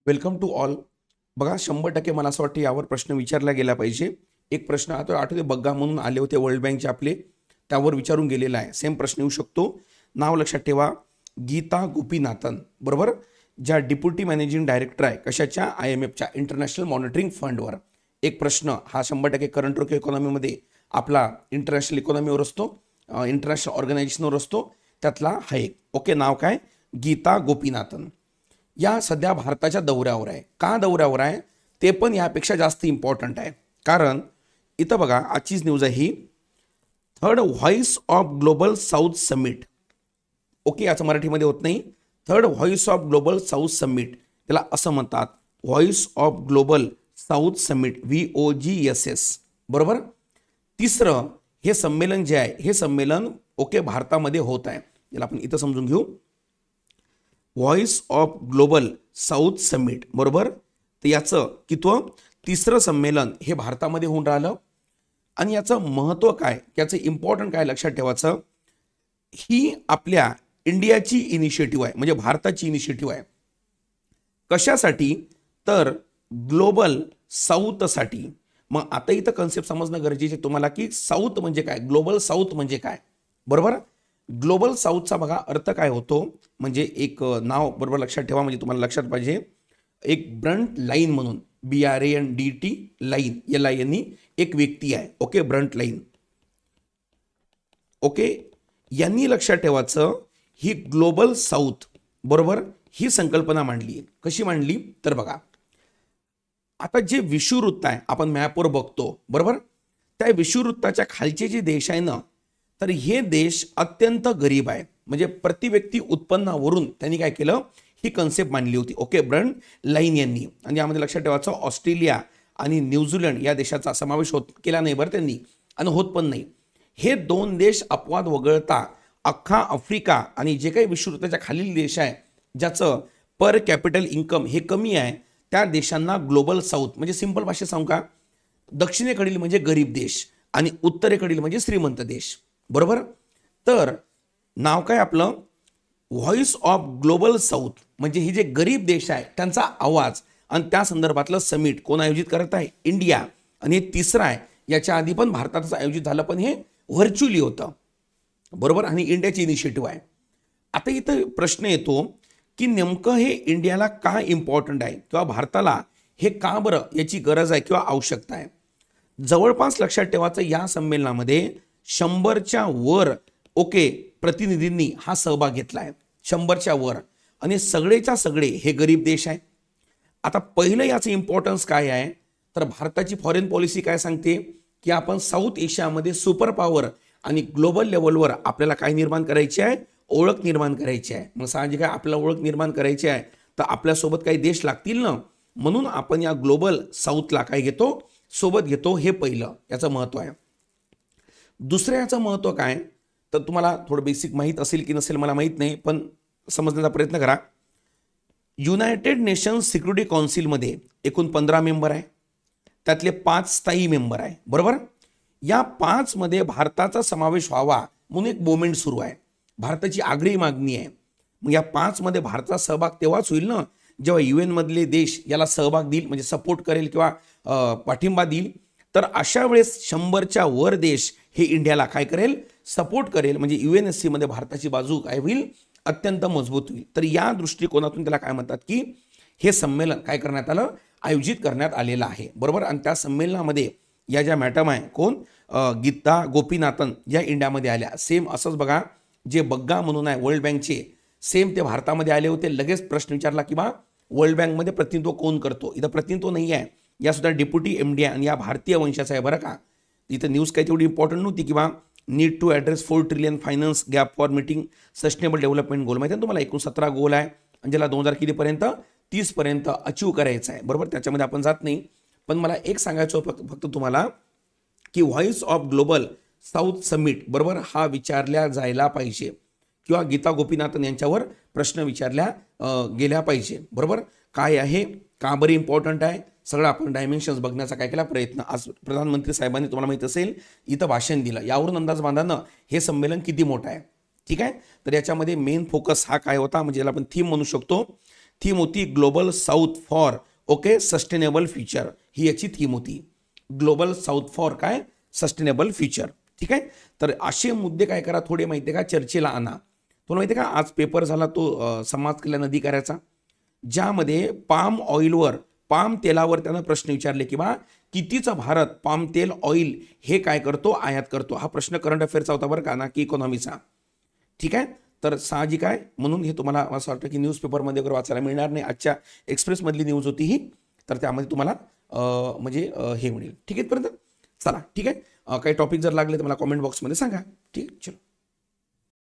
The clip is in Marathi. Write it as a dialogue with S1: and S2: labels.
S1: Welcome to all. बघा 100% मला असं वाटतं यावर प्रश्न विचारला गेला पाहिजे. एक प्रश्न आता आठवते बग्गा म्हणून आले होते वर्ल्ड बँकचे आपले, त्यावर विचारून गेलेला आहे. सेम प्रश्न येऊ शकतो. नाव लक्षात ठेवा, गीता गोपीनाथन, बरोबर, ज्या डिप्युटी मॅनेजिंग डायरेक्टर आहे कशाच्या, IMFच्या इंटरनॅशनल मॉनिटरिंग फंडवर. एक प्रश्न हा 100% करंट रोके इकॉनॉमीमध्ये आपला इंटरनॅशनल इकॉनॉमीवर असतो, इंटरनॅशनल ऑर्गनायझेशनवर असतो, त्यातला हा एक. ओके, नाव काय, गीता गोपीनाथन. या सध्या भारताच्या दौऱ्यावर आहे. का दौऱ्यावर आहे ते पण यापेक्षा जास्त इम्पॉर्टंट आहे. कारण इथं बघा आजचीच न्यूज आहे ही, third voice of global south summit. Okay, याचं मराठीमध्ये होत नाही. Third voice of global south summit, त्याला असं म्हणतात voice of global south summit, VOGSS, बरोबर. तिसरं हे संमेलन जे आहे, हे संमेलन ओके भारतामध्ये होत आहे. याला आपण इथं समजून घेऊ, voice of global south summit, बरोबर. तर याचं कितवं, तिसरं संमेलन हे भारतामध्ये होऊन राहिलं. आणि याचं महत्त्व काय, याचं इम्पॉर्टंट काय लक्षात ठेवायचं, ही आपल्या इंडियाची इनिशिएटिव्ह आहे, म्हणजे भारताची इनिशिएटिव्ह आहे. कशासाठी, तर ग्लोबल साऊथसाठी. मग आता इथं कन्सेप्ट समजणं गरजेचे तुम्हाला की साऊथ म्हणजे काय, ग्लोबल साऊथ म्हणजे काय, बरोबर. ग्लोबल साऊथचा बघा अर्थ काय होतो, म्हणजे एक नाव बरोबर लक्षात ठेवा, म्हणजे तुम्हाला लक्षात पाहिजे. एक ब्रंट लाईन म्हणून, BRANDT लाईन, LINE, एक व्यक्ती आहे. Okay, Brunt line. ओके, यांनी लक्षात ठेवायचं ही ग्लोबल साऊथ, बरोबर, ही संकल्पना मांडली. कशी मांडली तर बघा, आता जे विषुववृत्त आहे आपण मॅपवर बघतो, बरोबर, त्या विषुववृत्ताच्या खालचे जे देश आहे ना, तर हे देश अत्यंत गरीब आहे. म्हणजे प्रति व्यक्ती उत्पन्नावरून त्यांनी काय केलं, ही कन्सेप्ट मांडली होती. ओके, ब्रंट लाईन यांनी. आणि यामध्ये लक्षात ठेवायचं ऑस्ट्रेलिया आणि न्यूझीलंड या देशाचा समावेश केला नाही बरं त्यांनी, आणि होत पण नाही. हे दोन देश अपवाद वगळता अख्खा आफ्रिका आणि जे काही विषुववृत्ताच्या खालील देश आहे ज्याचं पर कॅपिटल इन्कम हे कमी आहे, त्या देशांना ग्लोबल साऊथ म्हणजे सिंपल भाषेत सांगू का, दक्षिणेकडील म्हणजे गरीब देश आणि उत्तरेकडील म्हणजे श्रीमंत देश, बरोबर. तर नाव काय आपलं, व्हॉइस ऑफ ग्लोबल साऊथ, म्हणजे ही जे गरीब देश आहे त्यांचा आवाज, आणि त्या संदर्भातलं समिट कोण आयोजित करत आहे, इंडिया. आणि हे तिसरं आहे, याच्या आधी पण भारतातच आयोजित झालं, पण हे व्हर्च्युअली होतं, बरोबर, आणि इंडियाची इनिशिएटिव्ह आहे. आता इथं प्रश्न येतो की नेमकं हे इंडियाला का इम्पॉर्टंट आहे, किंवा भारताला हे का बरं याची गरज आहे किंवा आवश्यकता आहे. जवळपास लक्षात ठेवायचं, या संमेलनामध्ये 100च्या वर ओके प्रतिनिधींनी हा सहभाग घेतला आहे, 100च्या वर, आणि सगळेच्या सगळे हे गरीब देश आहे. आता पहिलं याचं इम्पॉर्टन्स काय आहे, तर भारताची फॉरेन पॉलिसी काय सांगते की आपण साऊथ एशियामध्ये सुपर पॉवर आणि ग्लोबल लेवलवर आपल्याला काय निर्माण करायची आहे, ओळख निर्माण करायची आहे. मग साहजिक आहे आपल्याला ओळख निर्माण करायची आहे, तर आपल्यासोबत काही देश लागतील ना, म्हणून आपण या ग्लोबल साऊथला काय घेतो, सोबत घेतो. हे पहिलं याचं महत्त्व आहे. दुसरं याचं महत्त्व काय, तर तुम्हाला थोडं बेसिक माहीत असेल की नसेल मला माहीत नाही, पण समजण्याचा प्रयत्न करा. युनायटेड नेशन्स सिक्युरिटी काउन्सिलमध्ये एकूण 15 मेंबर आहे, त्यातले 5 स्थायी मेंबर आहे, बरोबर. या 5 मध्ये भारताचा समावेश व्हावा म्हणून एक मोमेंट सुरू आहे, भारताची आगळी मागणी आहे. मग या 5 मध्ये भारताचा सहभाग तेव्हाच होईल ना जेव्हा UN मधले देश याला सहभाग देईल, म्हणजे सपोर्ट करेल किंवा पाठिंबा देईल. तर अशा वेळेस 100च्या वर देश हे इंडियाला काय करेल, सपोर्ट करेल, म्हणजे UNSC मध्ये भारताची बाजू काय होईल, अत्यंत मजबूत होईल. तर या दृष्टिकोनातून त्याला काय म्हणतात की हे संमेलन काय करण्यात आलं, आयोजित करण्यात आलेलं आहे, बरोबर. आणि त्या संमेलनामध्ये या ज्या मॅडम आहे कोण, गीता गोपीनाथन, या इंडियामध्ये आल्या. सेम असंच बघा, जे बग्गा म्हणून आहे वर्ल्ड बँकचे, सेम ते भारतामध्ये आले होते. लगेच प्रश्न विचारला की बा वर्ल्ड बँकमध्ये प्रतिनिधित्व कोण करतो, इथं प्रतिनिधित्व नाही आहे, या सुद्धा डेप्युटी MD आणि या भारतीय वंशाचा आहे, बरं का. इथं न्यूज काही तेवढी इम्पॉर्टंट नव्हती की बा need to address 4 trillion finance gap for meeting sustainable development goal. माहिती आहे तुम्हाला, एकूण 17 गोल आहे, आणि ज्याला 2000 कितीपर्यंत 30 पर्यंत अचीव करायचं आहे, बरोबर. त्याच्यामध्ये आपण जात नाही, पण मला एक सांगायचं फक्त तुम्हाला की voice of global south summit, बरोबर, हा विचारल्या जायला पाहिजे, किंवा गीता गोपीनाथन यांच्यावर प्रश्न विचारल्या गेल्या पाहिजे, बरोबर. काय आहे, का बरं इम्पॉर्टंट आहे, सगळं आपण डायमेन्शन्स बघण्याचा काय केला प्रयत्न. आज प्रधानमंत्री साहेबांनी तुम्हाला माहित असेल इथं भाषण दिलं, यावरून अंदाज बांधा हे संमेलन किती मोठं आहे, ठीक आहे. तर याच्यामध्ये मेन फोकस हा काय होता, म्हणजे याला आपण थीम म्हणू शकतो, थीम होती global south for okay sustainable future, ही याची थीम होती. ग्लोबल साऊथ फॉर काय सस्टेनेबल फ्युचर. ठीक आहे. तर असे मुद्दे काय करा थोडे माहिती आहे का चर्चेला आणा. तुला माहिती आहे का आज पेपर झाला तो समाज कल्याण अधिकाऱ्याचा, ज्यामध्ये पाम तेलावर त्यानं प्रश्न विचारले की बा कितीचा भारत पाम तेल ऑइल हे काय करतो आयात करतो. हा प्रश्न करंट अफेअरचा होता बरं का, ना की इकॉनॉमीचा. ठीक आहे. तर साहजिक आहे म्हणून हे तुम्हाला असं वाटतं की न्यूजपेपरमध्ये वगैरे वाचायला मिळणार नाही. आजच्या एक्सप्रेसमधली न्यूज होती ही, तर त्यामध्ये तुम्हाला म्हणजे हे मिळेल. ठीक आहे. पर्यंत चला ठीक आहे. काही टॉपिक जर लागले तर मला कॉमेंट बॉक्समध्ये सांगा. ठीक आहे. चलो.